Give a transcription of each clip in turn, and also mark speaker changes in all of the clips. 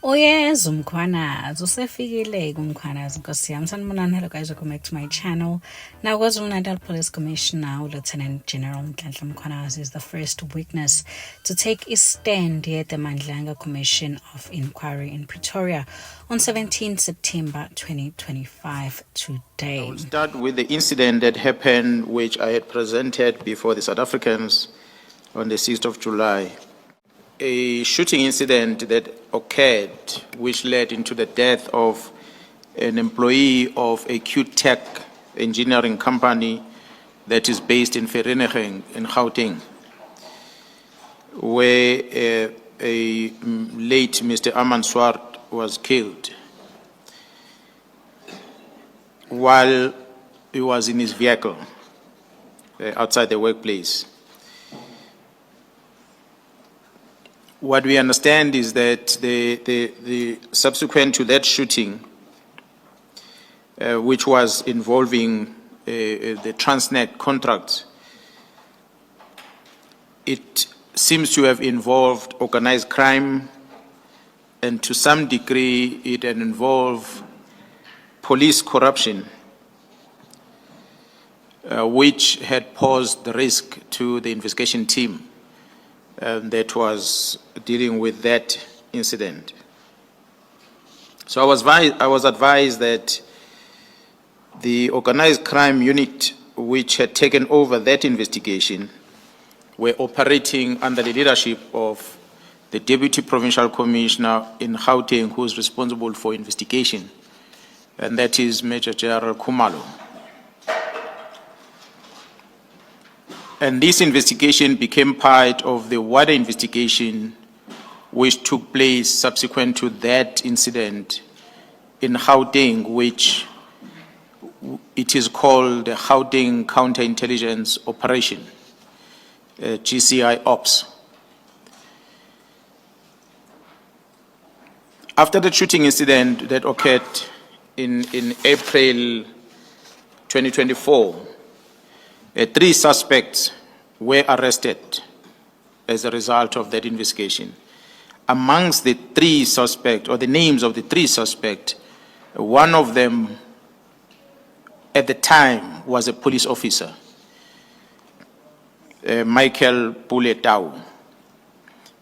Speaker 1: Yes, Mkhwanazi, usefikile Mkhwanazi Nkosi yami. Sanibonani, hello guys, welcome back to my channel. Now, KwaZulu-Natal Police Commissioner Lieutenant General Nhlanhla Mkhwanazi is the first witness to take a stand here at the Madlanga Commission of Inquiry in Pretoria on 17 September 2025 today.
Speaker 2: I will start with the incident that happened, which I had presented before the South Africans on the 6th of July. A shooting incident that occurred, which led into the death of an employee of a Q-Tech engineering company that is based in Vereeniging in Gauteng, where a late Mr. Aman Swart was killed while he was in his vehicle outside the workplace. What we understand is that the subsequent to that shooting, which was involving the Transnet contract, it seems to have involved organized crime, and to some degree it had involved police corruption, which had posed the risk to the investigation team that was dealing with that incident. So I was advised that the organized crime unit, which had taken over that investigation, were operating under the leadership of the Deputy Provincial Commissioner in Gauteng, who is responsible for investigation, and that is Major General Khumalo. And this investigation became part of the wider investigation which took place subsequent to that incident in Gauteng, which it is called the Gauteng Counterintelligence Operation, GCI Ops. After the shooting incident that occurred in April 2024, 3 suspects were arrested as a result of that investigation. Amongst the 3 suspects, or the names of the 3 suspects, one of them at the time was a police officer, Michael Puletau.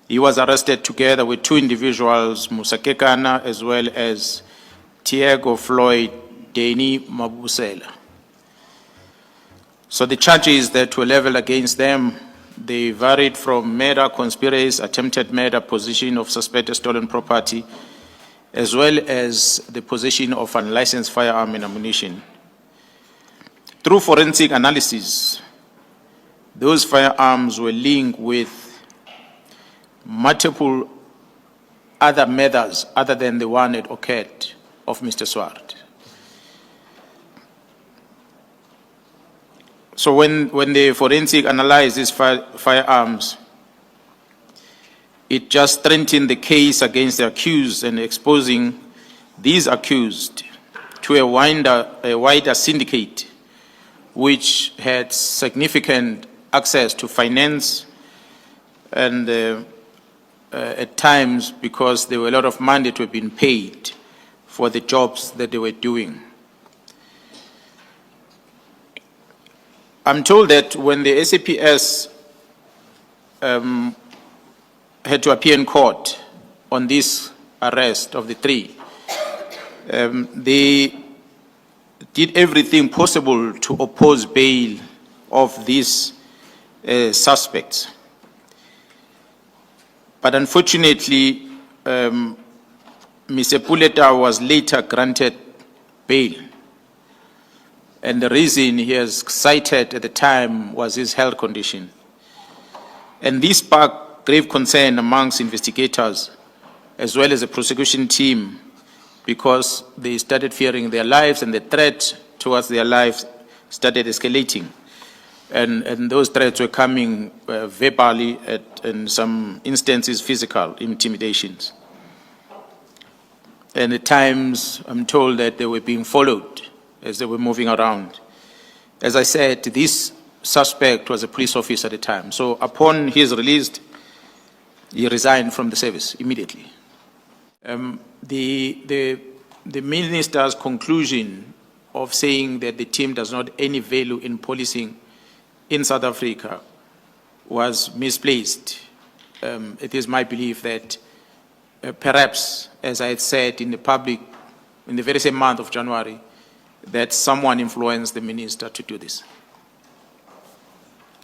Speaker 2: He was arrested together with 2 individuals, Musakekana as well as Tiago Floyd Deni Mabusela. So the charges that were leveled against them, they varied from murder, conspiracy, attempted murder, possession of suspected stolen property, as well as the possession of unlicensed firearm and ammunition. Through forensic analysis, those firearms were linked with multiple other murders other than the one that occurred of Mr. Swart. So when the forensic analyzed these firearms, it just strengthened the case against the accused and exposing these accused to a wider syndicate which had significant access to finance, and at times, because there were a lot of money that were being paid for the jobs that they were doing. I'm told that when the SAPS had to appear in court on this arrest of the 3, they did everything possible to oppose bail of these suspects. But unfortunately, Mr. Puleta was later granted bail. And the reason he has cited at the time was his health condition. And this sparked grave concern amongst investigators as well as the prosecution team, because they started fearing their lives, and the threat towards their lives started escalating. And those threats were coming verbally, in some instances physical intimidations. And at times I'm told that they were being followed as they were moving around. As I said, this suspect was a police officer at the time. So upon his release, he resigned from the service immediately. The minister's conclusion of saying that the team does not any value in policing in South Africa was misplaced. It is my belief that perhaps, as I had said in the public, in the very same month of January, that someone influenced the minister to do this.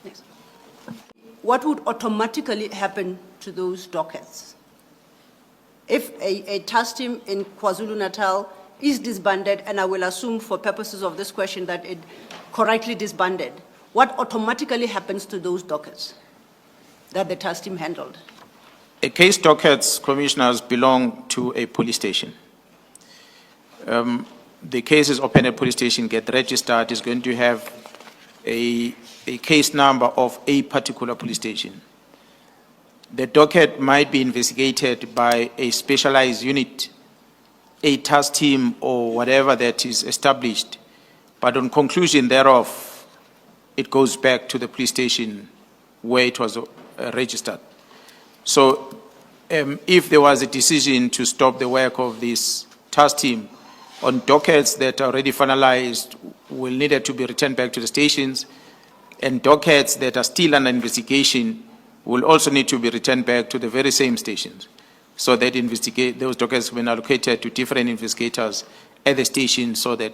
Speaker 3: Yes. What would automatically happen to those dockets? If a task team in KwaZulu-Natal is disbanded, and I will assume for purposes of this question that it correctly disbanded, what automatically happens to those dockets that the task team handled?
Speaker 2: A case dockets, commissioners, belong to a police station. The cases open at police station get registered is going to have a case number of a particular police station. The docket might be investigated by a specialized unit, a task team, or whatever that is established. But on conclusion thereof, it goes back to the police station where it was registered. So if there was a decision to stop the work of this task team on dockets that are already finalized, will needed to be returned back to the stations, and dockets that are still under investigation will also need to be returned back to the very same stations, so that those dockets have been allocated to different investigators at the station so that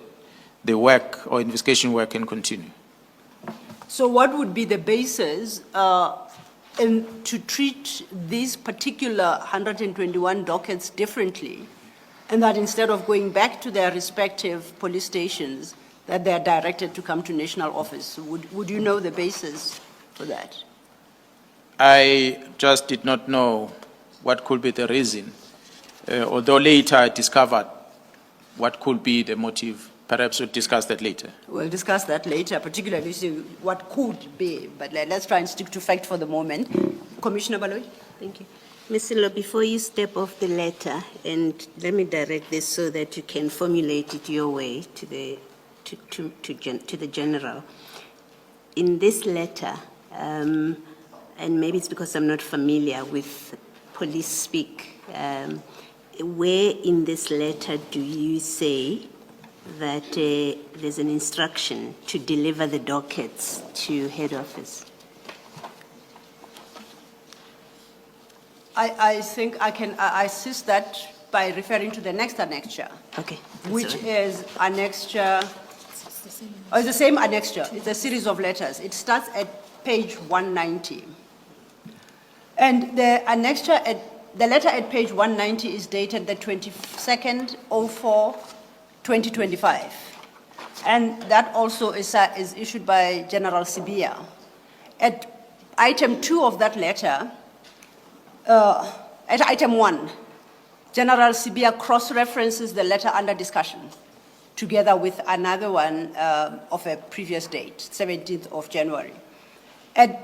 Speaker 2: the work or investigation work can continue.
Speaker 3: So what would be the basis to treat these particular 121 dockets differently, and that instead of going back to their respective police stations, that they are directed to come to national office? Would you know the basis for that?
Speaker 2: I just did not know what could be the reason, although later I discovered what could be the motive. Perhaps we'll discuss that later. We'll
Speaker 3: discuss that later, particularly what could be, but let's try and stick to fact for the moment. Commissioner Baloyi?
Speaker 4: Thank you. Ms. Silo, before you step off the letter, and let me direct this so that you can formulate it your way to the general. In this letter, and maybe it's because I'm not familiar with police speak, where in this letter do you say that there's an instruction to deliver the dockets to head office?
Speaker 3: I think I can assist that by referring to the next annexure.
Speaker 4: Okay.
Speaker 3: Which is annexure, it's the same annexure. It's a series of letters. It starts at page 190. And the annexure the letter at page 190 is dated the 22nd of 2025. And that also is issued by General Sibiya. At item 2 of that letter, at item 1, General Sibiya cross-references the letter under discussion together with another one of a previous date, 17th of January. At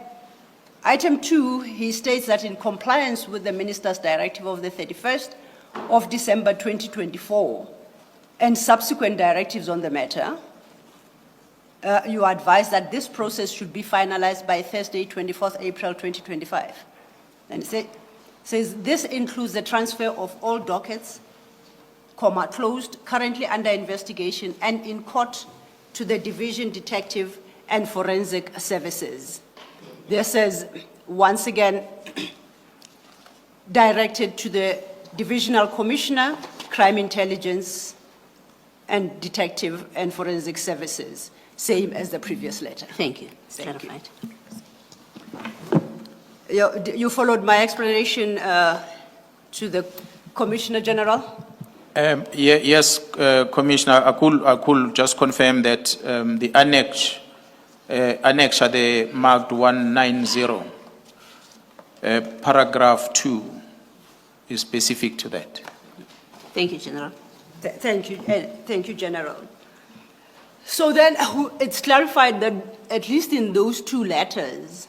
Speaker 3: item 2, he states that in compliance with the Minister's Directive of the 31st of December 2024 and subsequent directives on the matter, you advise that this process should be finalized by Thursday, 24th April 2025. And it says this includes the transfer of all dockets, closed, currently under investigation, and in court to the Division Detective and Forensic Services. This is, once again, directed to the Divisional Commissioner, Crime Intelligence, and Detective and Forensic Services, same as the previous letter.
Speaker 4: Thank you.
Speaker 3: Thank you. You followed my explanation to the Commissioner General?
Speaker 2: Yes, Commissioner, I could just confirm that the annexure, the marked 190, paragraph 2 is specific to that.
Speaker 4: Thank you, General.
Speaker 3: Thank you, General. So then it's clarified that at least in those 2 letters,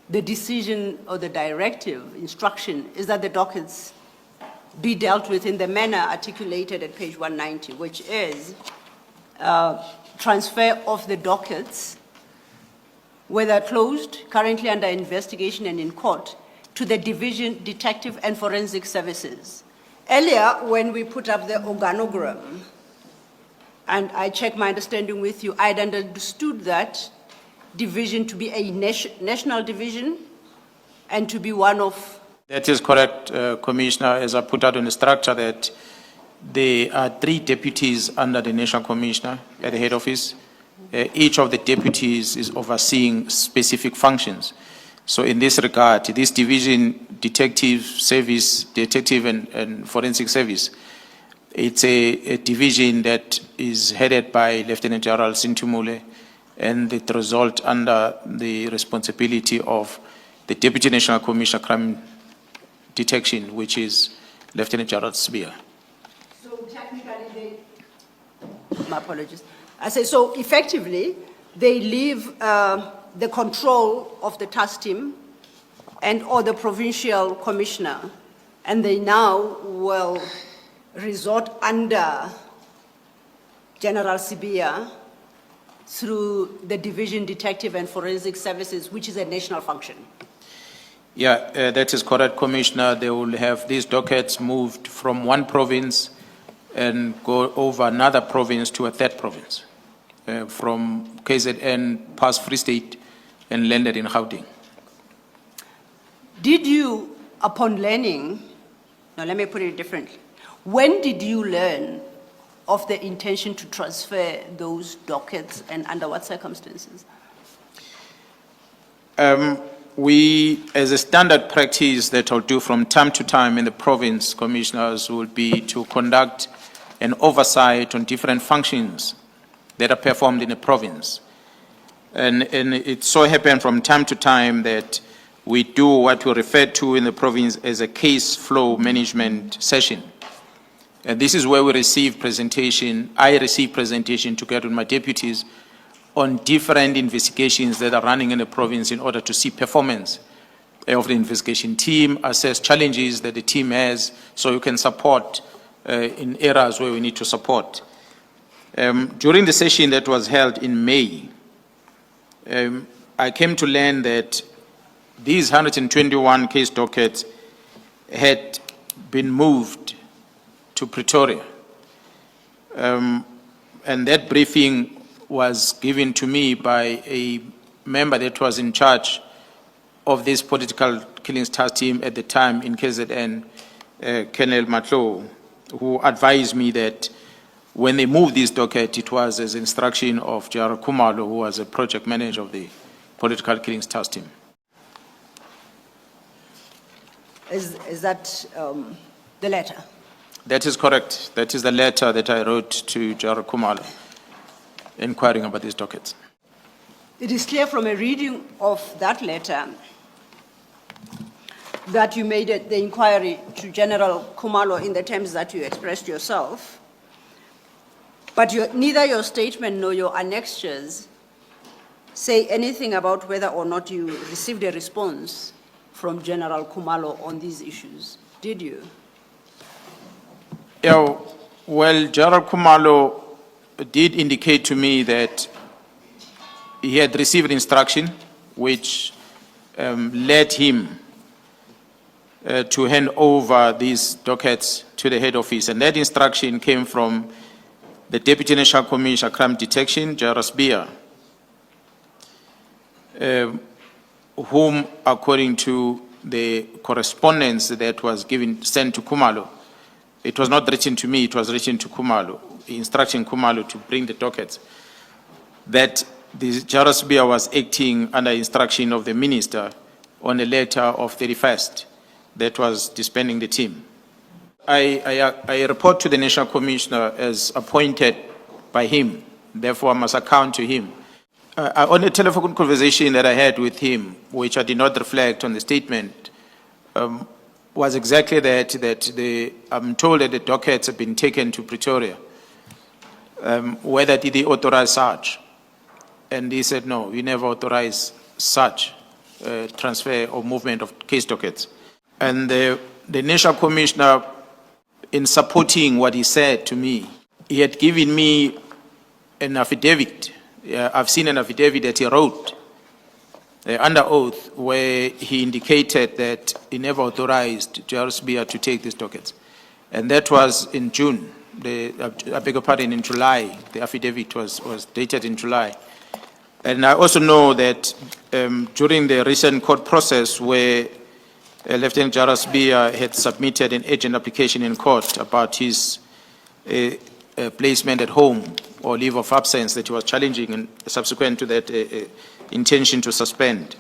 Speaker 3: the decision or the directive, instruction, is that the dockets be dealt with in the manner articulated at page 190, which is transfer of the dockets, whether closed, currently under investigation and in court, to the Division Detective and Forensic Services. Earlier, when we put up the organogram, and I checked my understanding with you, I had understood that division to be a national division and to be one of...
Speaker 2: That is correct, Commissioner, as I put out in the structure that there are 3 deputies under the National Commissioner at the head office. Each of the deputies is overseeing specific functions. So in this regard, this division, detective service, detective and forensic service, it's a division that is headed by Lieutenant General Sintumule, and it results under the responsibility of the Deputy National Commissioner Crime Detection, which is Lieutenant General Sibiya.
Speaker 3: So technically my apologies. I say, so effectively, they leave the control of the task team and or the provincial commissioner, and they now will resort under General Sibiya through the Division Detective and Forensic Services, which is a national function.
Speaker 2: Yeah, that is correct, Commissioner. They will have these dockets moved from one province and go over another province to a third province, from KZN past Free State and landed in Gauteng.
Speaker 3: Did you, upon learning, now let me put it differently, when did you learn of the intention to transfer those dockets and under what circumstances?
Speaker 2: We, as a standard practice that I'll do from time to time in the province, commissioners will be to conduct an oversight on different functions that are performed in the province. And it so happened from time to time that we do what we refer to in the province as a case flow management session. And this is where we receive presentation, I receive presentation together with my deputies on different investigations that are running in the province in order to see performance of the investigation team, assess challenges that the team has, so you can support in areas where we need to support. During the session that was held in May, I came to learn that these 121 case dockets had been moved to Pretoria. And that briefing was given to me by a member that was in charge of this political killings task team at the time in KZN, Colonel Matlo, who advised me that when they moved this docket, it was as instruction of General Khumalo, who was a project manager of the political killings task team.
Speaker 3: Is that the letter?
Speaker 2: That is correct. That is the letter that I wrote to General Khumalo, inquiring about these dockets.
Speaker 3: It is clear from a reading of that letter that you made the inquiry to General Khumalo in the terms that you expressed yourself, but neither your statement nor your annexures say anything about whether or not you received a response from General Khumalo on these issues, did you?
Speaker 2: Yeah, well, General Khumalo did indicate to me that he had received instruction which led him to hand over these dockets to the head office. And that instruction came from the Deputy National Commissioner Crime Detection, General Sibiya, whom, according to the correspondence that was sent to Khumalo, it was not written to me, it was written to Khumalo, instructing Khumalo to bring the dockets, that the General Sibiya was acting under instruction of the minister on a letter of 31st that was disbanding the team. I report to the National Commissioner as appointed by him, therefore I must account to him. On a telephone conversation that I had with him, which I did not reflect on the statement, was exactly that I'm told that the dockets have been taken to Pretoria. Whether did they authorize such? And he said, no, we never authorized such transfer or movement of case dockets. And the National Commissioner, in supporting what he said to me, he had given me an affidavit. I've seen an affidavit that he wrote under oath where he indicated that he never authorized General Sibiya to take these dockets. And that was in June. I beg your pardon, in July. The affidavit was dated in July. And I also know that during the recent court process where Lieutenant General Sibiya had submitted an urgent application in court about his placement at home or leave of absence that he was challenging, and subsequent to that intention to suspend,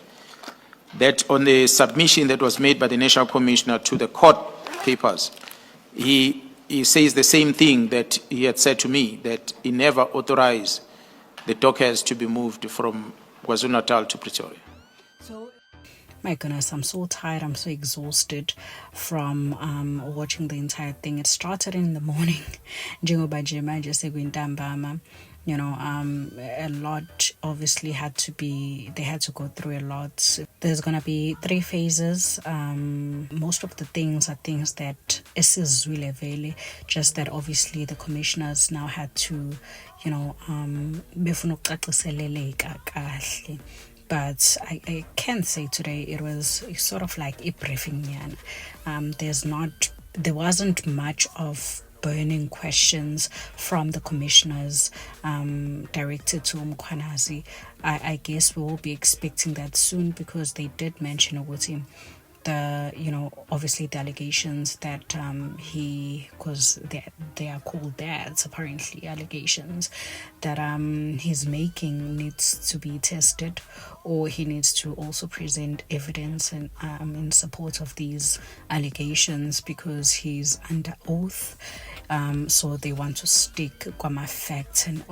Speaker 2: that on the submission that was made by the National Commissioner to the court papers, he says the same thing that he had said to me, that he never authorized the dockets to be moved from KwaZulu-Natal to Pretoria.
Speaker 1: My goodness, I'm so tired. I'm so exhausted from watching the entire thing. It started in the morning. You know, a lot obviously they had to go through a lot. There's going to be 3 phases. Most of the things are things that isizwile vele, just that obviously the commissioners now had to, you know, befuna ukucaciseleleka kahle. But I can say today it was sort of like a briefing. There wasn't much of burning questions from the commissioners directed to Mkhwanazi. I guess we will be expecting that soon, because they did mention about him. Obviously the allegations that because they are called dads, apparently allegations that he's making needs to be tested, or he needs to also present evidence and in support of these allegations, because he's under oath. So they want to stick kwama facts and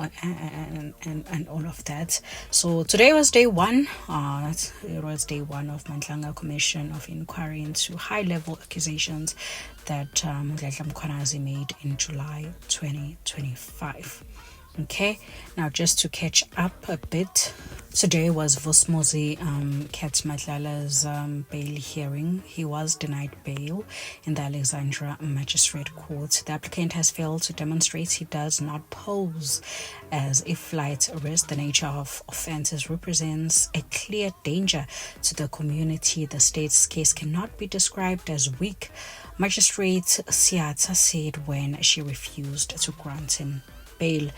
Speaker 1: all of that. So today was day 1. It was day 1 of Madlanga Commission of Inquiry into high-level accusations that Nhlanhla Mkhwanazi made in July 2025. Okay, now just to catch up a bit, today was Vusmuzi Madlala's bail hearing. He was denied bail in the Alexandra Magistrate Court. The applicant has failed to demonstrate he does not pose as a flight risk. The nature of offences represents a clear danger to the community. The state's case cannot be described as weak, Magistrate Siata said when she refused to grant him bail.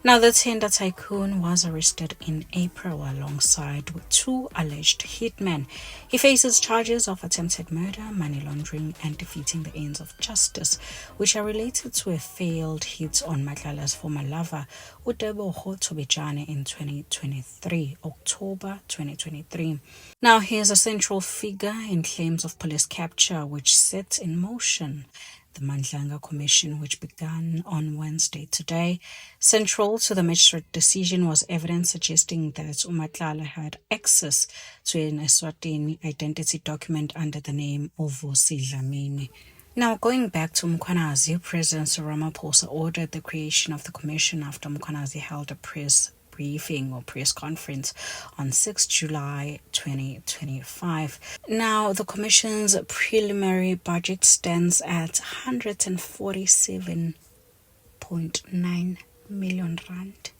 Speaker 1: Now, the tender tycoon was arrested in April alongside with 2 alleged hitmen. He faces charges of attempted murder, money laundering, and defeating the ends of justice, which are related to a failed hit on Madlala's former lover, Uteboho Tobejane, in 2023, October 2023. Now, he is a central figure in claims of police capture, which set in motion the Madlanga Commission, which began on Wednesday today. Central to the magistrate decision was evidence suggesting that Madlanga had access to an Eswatini identity document under the name of Vusi Dlamini. Now, going back to Mkhwanazi, President Cyril Ramaphosa ordered the creation of the commission after Mkhwanazi held a press briefing or press conference on 6 July 2025. Now, the commission's preliminary budget stands at 147.9 million rand,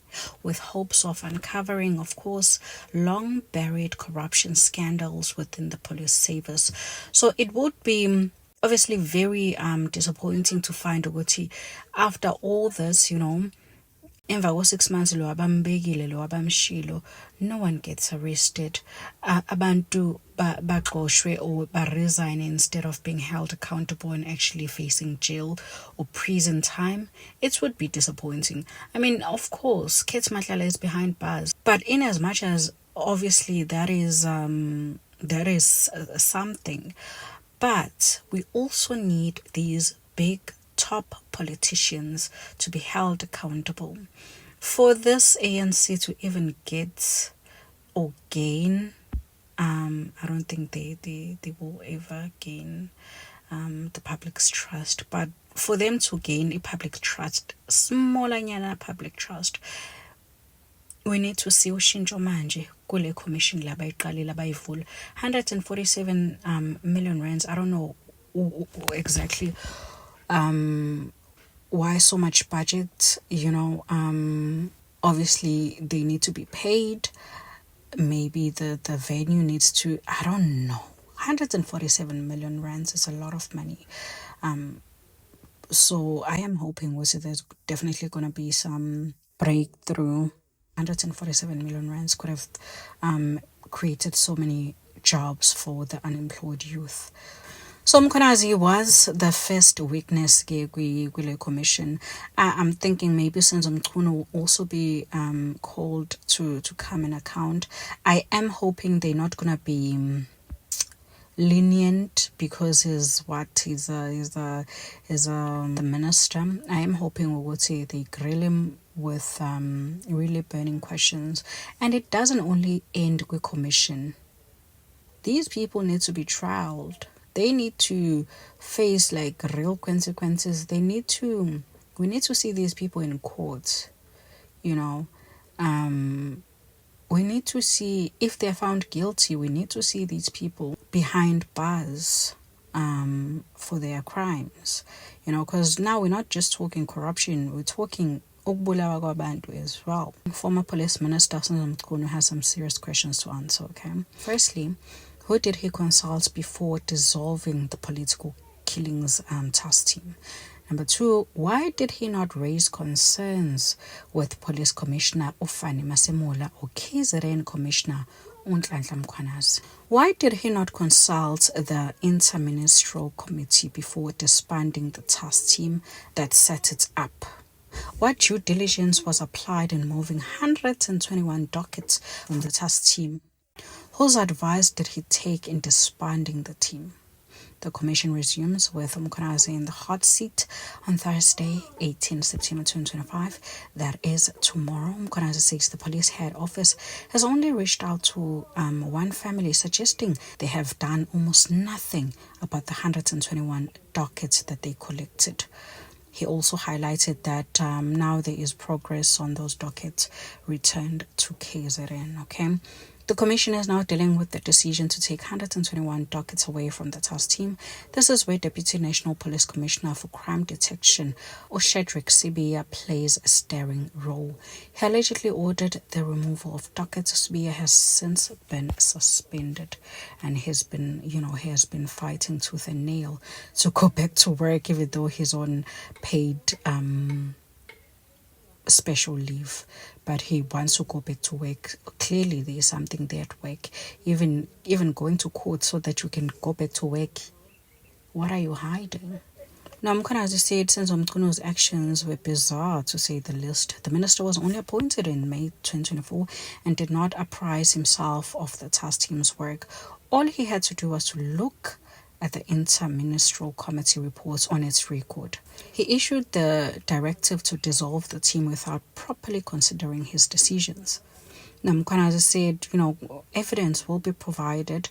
Speaker 1: with hopes of uncovering, of course, long-buried corruption scandals within the police service. So it would be obviously very disappointing to find ukuthi after all this, emva ko 6 months lo abambekile lo abamshilo, no one gets arrested. Abantu baxoshwe or resign instead of being held accountable and actually facing jail or prison time. It would be disappointing. I mean, of course, Kate Madlala is behind bars, but in as much as obviously that is something, but we also need these big top politicians to be held accountable. For this ANC to even get or gain, I don't think they will ever gain the public's trust. But for them to gain a public trust, smaller public trust, we need to see ushintsho manje kule commission labayiqalile abayivula 147 million rands. I don't know exactly why so much budget. Obviously they need to be paid. Maybe the venue needs to, I don't know. 147 million rands is a lot of money. So I am hoping there's definitely going to be some breakthrough. 147 million rands could have created so many jobs for the unemployed youth. So Mkhwanazi was the first witness kule commission. I'm thinking maybe Senzo Mchunu will also be called to come and account. I am hoping they're not gonna be lenient because he's the minister. I am hoping we will say they grill him with really burning questions, and it doesn't only end with commission. These people need to be trialed. They need to face like real consequences. We need to see these people in court, you know. We need to see if they're found guilty. We need to see these people behind bars for their crimes, you know, because now we're not just talking corruption, we're talking ukubulawa kwabantu as well. Former police minister Senzo Mchunu has some serious questions to answer, okay? Firstly, who did he consult before dissolving the political killings task team? Number two, why did he not raise concerns with Police Commissioner Ufani Masemola or KZN Commissioner Nhlanhla Mkhwanazi? Why did he not consult the interministerial committee before disbanding the task team that set it up? What due diligence was applied in moving 121 dockets from the task team? Whose advice did he take in disbanding the team? The commission resumes with Mkhwanazi in the hot seat on Thursday, 18 September 2025. That is tomorrow. Mkhwanazi says the police head office has only reached out to one family, suggesting they have done almost nothing about the 121 dockets that they collected. He also highlighted that now there is progress on those dockets returned to KZN, okay? The commission is now dealing with the decision to take 121 dockets away from the task team. This is where Deputy National Police Commissioner for Crime Detection, Sibiya, plays a steering role. He allegedly ordered the removal of dockets. Sibiya has since been suspended, and he has been fighting tooth and nail to go back to work, even though he's on paid special leave, but he wants to go back to work. Clearly there is something there at work, even going to court so that you can go back to work. What are you hiding? Now, Mkhwanazi said Senzo Mchunu's actions were bizarre, to say the least. The minister was only appointed in May 2024 and did not apprise himself of the task team's work. All he had to do was to look at the interministerial committee reports on its record. He issued the directive to dissolve the team without properly considering his decisions. Now, Mkhwanazi said, evidence will be provided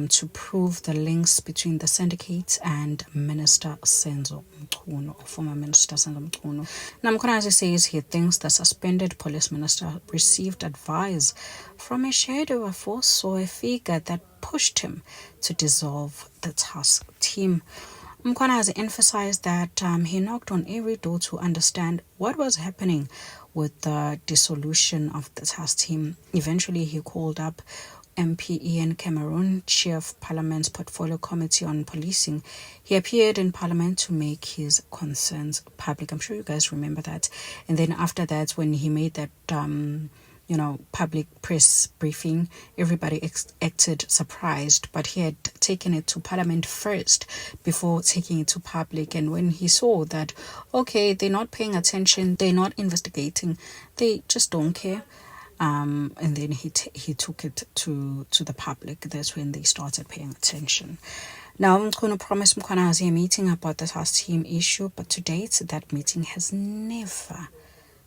Speaker 1: to prove the links between the syndicates and Minister Senzo Mchunu, or former Minister Senzo Mchunu. Now, Mkhwanazi says he thinks the suspended police minister received advice from a shadow, a force, or a figure that pushed him to dissolve the task team. Mkhwanazi emphasized that he knocked on every door to understand what was happening with the dissolution of the task team. Eventually, he called up MP Ian Cameron, Chair of Parliament's Portfolio Committee on Policing. He appeared in Parliament to make his concerns public. I'm sure you guys remember that. And then after that, when he made that public press briefing, everybody acted surprised, but he had taken it to Parliament first before taking it to public. And when he saw that, okay, they're not paying attention, they're not investigating, they just don't care, and then he took it to the public. That's when they started paying attention. Now, I'm going to promise Mkhwanazi a meeting about the task team issue, but to date, that meeting has never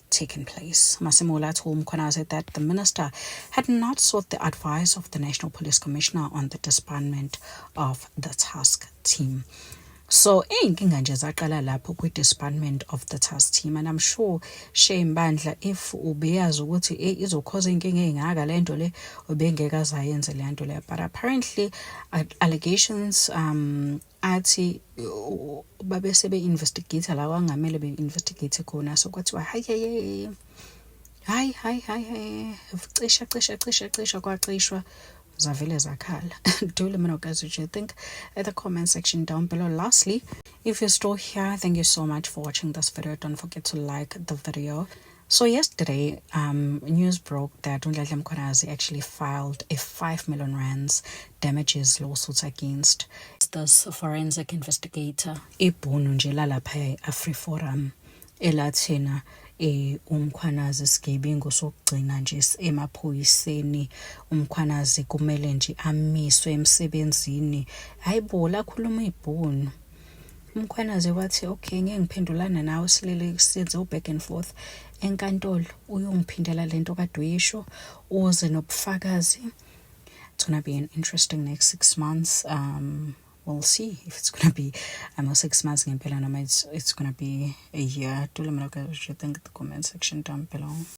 Speaker 1: taken place. Masemola told Mkhwanazi that the minister had not sought the advice of the National Police Commissioner on the disbandment of the task team. So, inkinga nje zaqala lapho kwi-disbandment of the task team, and I'm sure Shembandla, if ubeyazi ukuthi izokhoza inkinga engaka lento le, ubengeke azayenze le nto le. But apparently allegations athi babese be-investigate la kwangamele be-investigate khona, so kwathiwa hayi cisha kwacishwa zavele zakhala. Do let me know, guys, what you think at the comment section down below. Lastly, If you're still here, thank you so much for watching this video. Don't forget to like the video. So yesterday, news broke that Nhlanhla Mkhwanazi actually filed a 5 million rands damages lawsuit against this forensic investigator. Ibhunu nje lalapha Afriforum elathina uMkhwanazi sigebengu sokugcina nje emaphoyiseni. uMkhwanazi kumele nje amiswe emsebenzini. Hayibo la khuluma ibhunu. uMkhwanazi wathi okay ngeke ngiphendulana nawe silele senze back and forth enkantolo uyongiphindela lento kade uyisho uze nobufakazi. It's going to be an interesting next 6 months. We'll see if it's going to be 6 months ngempela noma it's going to be a year. Do let me know what you think in the comment section down below.